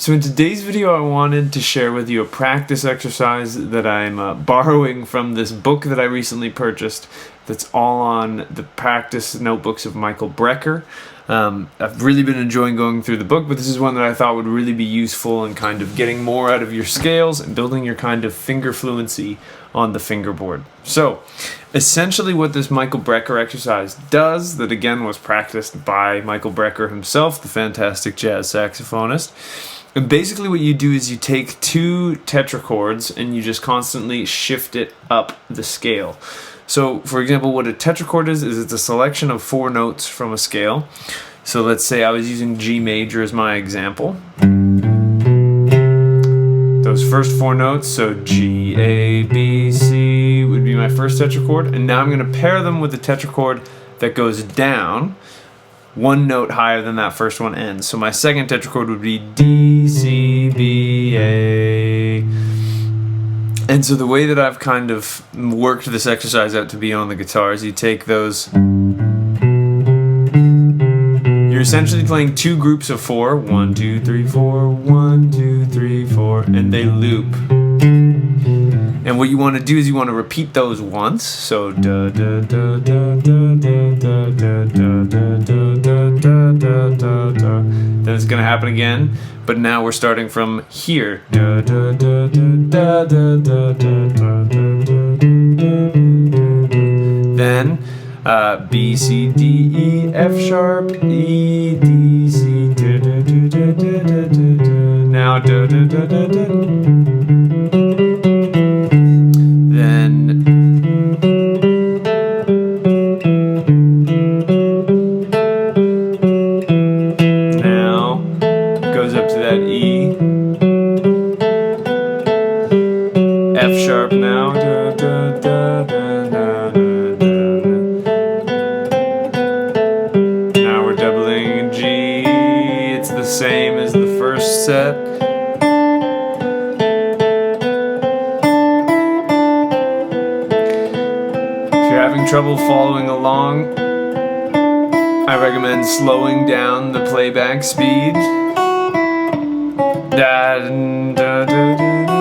So in today's video, I wanted to share with you a practice exercise that I'm borrowing from this book that I recently purchased that's all on the practice notebooks of Michael Brecker. I've really been enjoying going through the book, but this is one that I thought would really be useful in kind of getting more out of your scales and building your kind of finger fluency on the fingerboard. So essentially what this Michael Brecker exercise does, that again was practiced by Michael Brecker himself, the fantastic jazz saxophonist, and basically what you do is you take two tetrachords and you just constantly shift it up the scale. So for example, what a tetrachord is it's a selection of 4 notes from a scale. So let's say I was using G major as my example. Those first 4 notes, so G, A, B, C would be my first tetrachord, and now I'm going to pair them with the tetrachord that goes down 1 note higher than that first one ends. So my second tetrachord would be D, C, B, A. And so the way that I've kind of worked this exercise out to be on the guitar is you take those, you're essentially playing 2 groups of 4, 1, 2, 3, 4, 1, 2, 3, 4, and they loop. And what you want to do is you want to repeat those once. So da da da da da da da da da da da da da da. Then it's gonna happen again, but now we're starting from here. Da da da da da da da da da. Then B C D E F sharp E D C da da da da da da. Now da da da da da. F sharp now. Da, da, da, da, da, da, da. Now we're doubling G. It's the same as the first set. If you're having trouble following along, I recommend slowing down the playback speed. Da, da, da, da, da.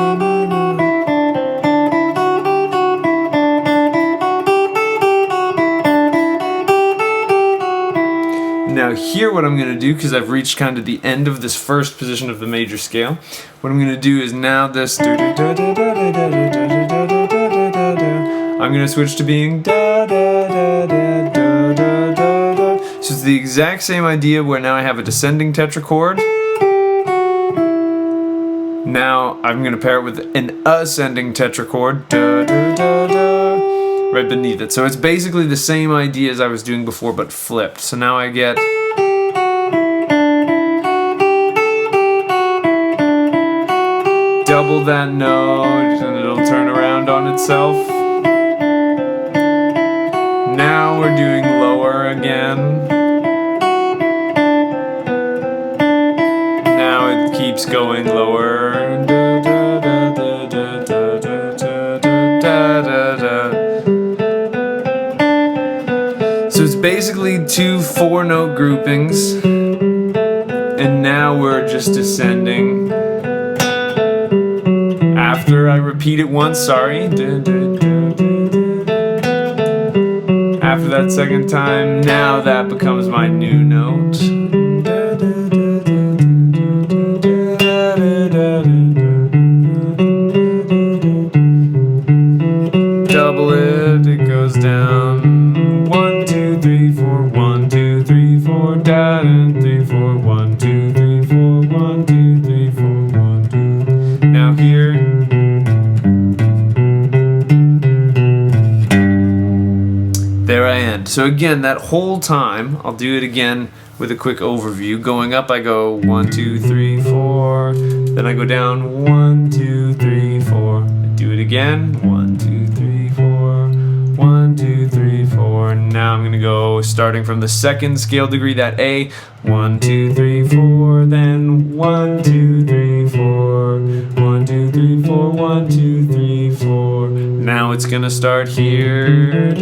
Now here what I'm going to do, because I've reached kind of the end of this first position of the major scale, what I'm going to do is now this, I'm going to switch to being da da da da da da da. So it's the exact same idea where now I have a descending tetrachord. Now I'm going to pair it with an ascending tetrachord, da da da da, right beneath it. So it's basically the same idea as I was doing before, but flipped. So now I get double that note, and it'll turn around on itself. Now we're doing lower again. Now it keeps going lower. Da, da, da, da, da, da, da, da, da, da. So it's basically 2 4-note groupings, and now we're just descending. After I repeat it once, sorry. After that second time, now that becomes my new note. Double it, it goes down. 1, 2, 3, 4, 1, 2, 3, 4, da, 3, 4, 1, 2, 3, 4, 1, 2, 3, 4, 1, 2. Now here. There I end. So again, that whole time, I'll do it again with a quick overview. Going up, I go 1, 2, 3, 4. Then I go down 1, 2, 3, 4. I do it again. 1, 2, 3, 4. 1, 2, 3, 4. Now I'm gonna go starting from the second scale degree, that A. 1, 2, 3, 4. Then 1, 2, 3, 4. 1, 2, 3, 4. 1, 2, 3, 4. Now it's gonna start here.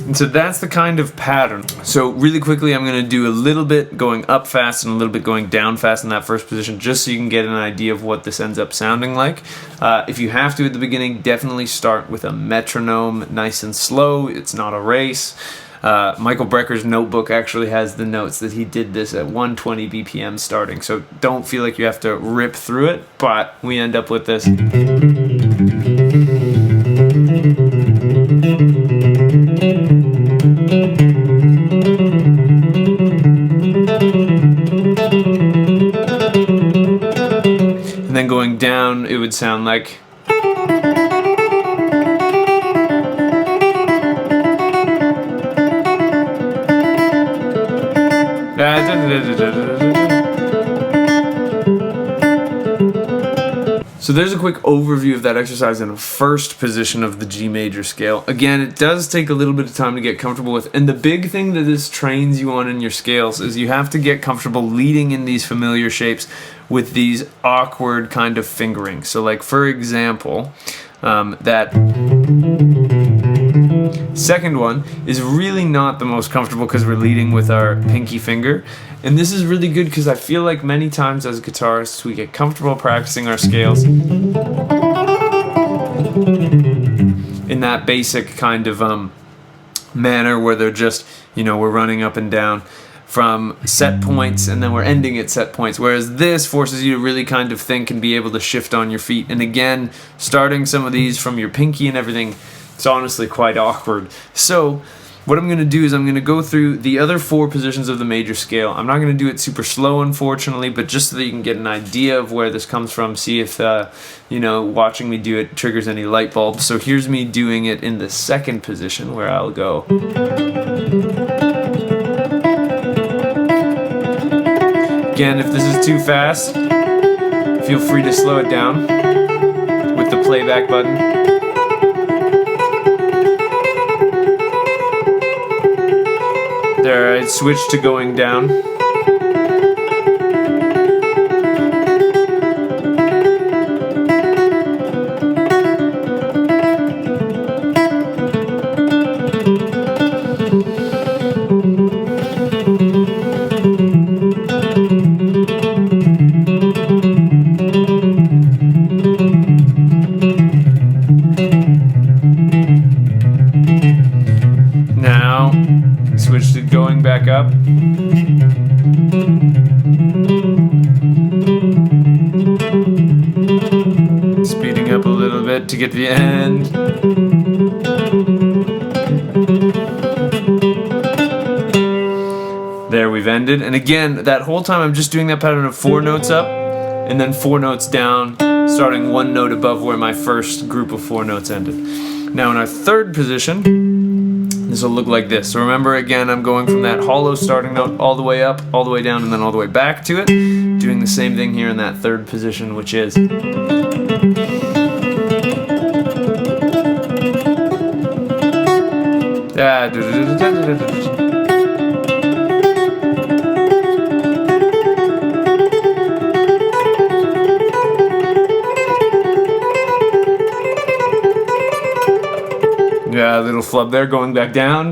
And so that's the kind of pattern. So really quickly, I'm going to do a little bit going up fast and a little bit going down fast in that first position, just so you can get an idea of what this ends up sounding like. If you have to at the beginning, definitely start with a metronome, nice and slow. It's not a race. Michael Brecker's notebook actually has the notes that he did this at 120 BPM starting, so don't feel like you have to rip through it, but we end up with this. And then going down, it would sound like. So there's a quick overview of that exercise in a first position of the G major scale. Again, it does take a little bit of time to get comfortable with, and the big thing that this trains you on in your scales is you have to get comfortable leading in these familiar shapes with these awkward kind of fingering. So like, for example, that second one is really not the most comfortable because we're leading with our pinky finger. And this is really good because I feel like many times as guitarists we get comfortable practicing our scales in that basic kind of manner where they're just, we're running up and down from set points and then we're ending at set points, whereas this forces you to really kind of think and be able to shift on your feet. And again, starting some of these from your pinky and everything, it's honestly quite awkward. So what I'm going to do is I'm going to go through the other 4 positions of the major scale. I'm not going to do it super slow, unfortunately, but just so that you can get an idea of where this comes from, see if, watching me do it triggers any light bulbs. So here's me doing it in the second position where I'll go. Again, if this is too fast, feel free to slow it down with the playback button. There, I switched to going down. Now, switch to going back up. Speeding up a little bit to get to the end. There, we've ended. And again, that whole time I'm just doing that pattern of 4 notes up and then 4 notes down, starting 1 note above where my first group of 4 notes ended. Now in our third position, this will look like this. So remember, again, I'm going from that hollow starting note all the way up, all the way down, and then all the way back to it. Doing the same thing here in that third position, which is. Yeah, a little flub there, going back down.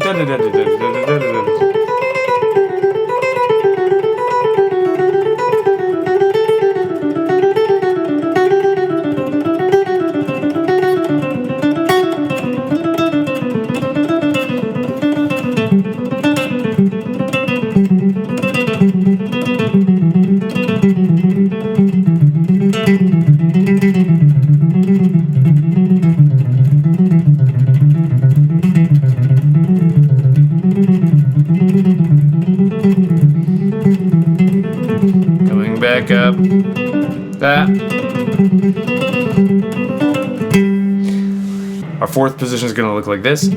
Back up. That. Our fourth position is going to look like this.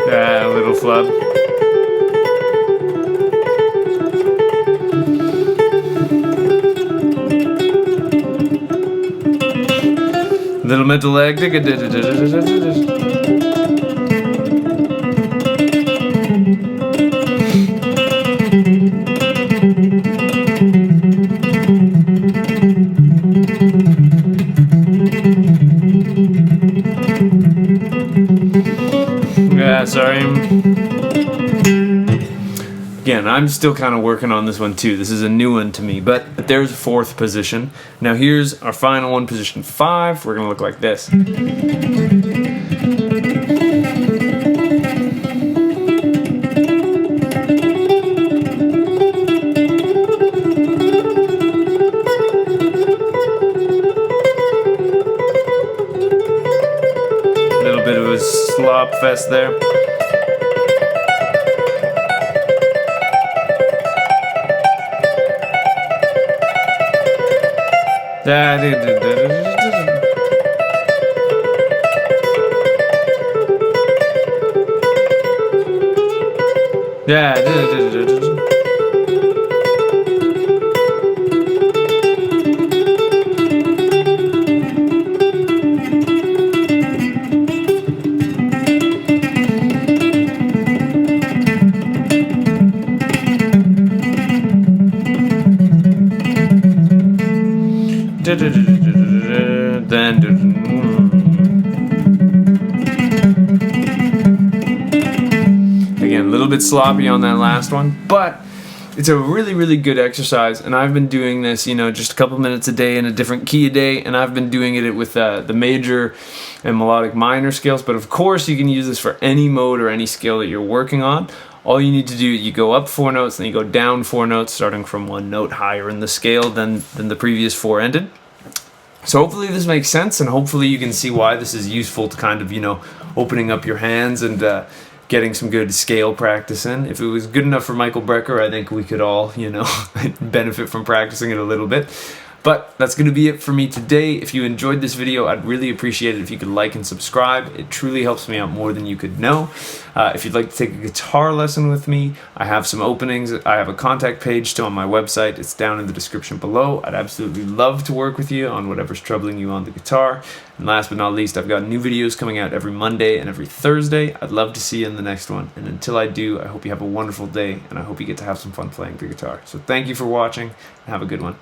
A little flub. Little mental lag. Yeah, sorry. Again, I'm still kind of working on this one too. This is a new one to me, but there's fourth position. Now here's our final one, position 5. We're gonna look like this. Little bit of a slop fest there. Yeah. Again, a little bit sloppy on that last one, but it's a really, really good exercise, and I've been doing this, just a couple minutes a day in a different key a day, and I've been doing it with the major and melodic minor scales, but of course you can use this for any mode or any scale that you're working on. All you need to do, you go up 4 notes, then you go down 4 notes, starting from 1 note higher in the scale than the previous 4 ended. So hopefully this makes sense, and hopefully you can see why this is useful to kind of, opening up your hands and getting some good scale practice in. If it was good enough for Michael Brecker, I think we could all, benefit from practicing it a little bit. But that's going to be it for me today. If you enjoyed this video, I'd really appreciate it if you could like and subscribe. It truly helps me out more than you could know. If you'd like to take a guitar lesson with me, I have some openings. I have a contact page still on my website. It's down in the description below. I'd absolutely love to work with you on whatever's troubling you on the guitar. And last but not least, I've got new videos coming out every Monday and every Thursday. I'd love to see you in the next one. And until I do, I hope you have a wonderful day, and I hope you get to have some fun playing the guitar. So thank you for watching, and have a good one.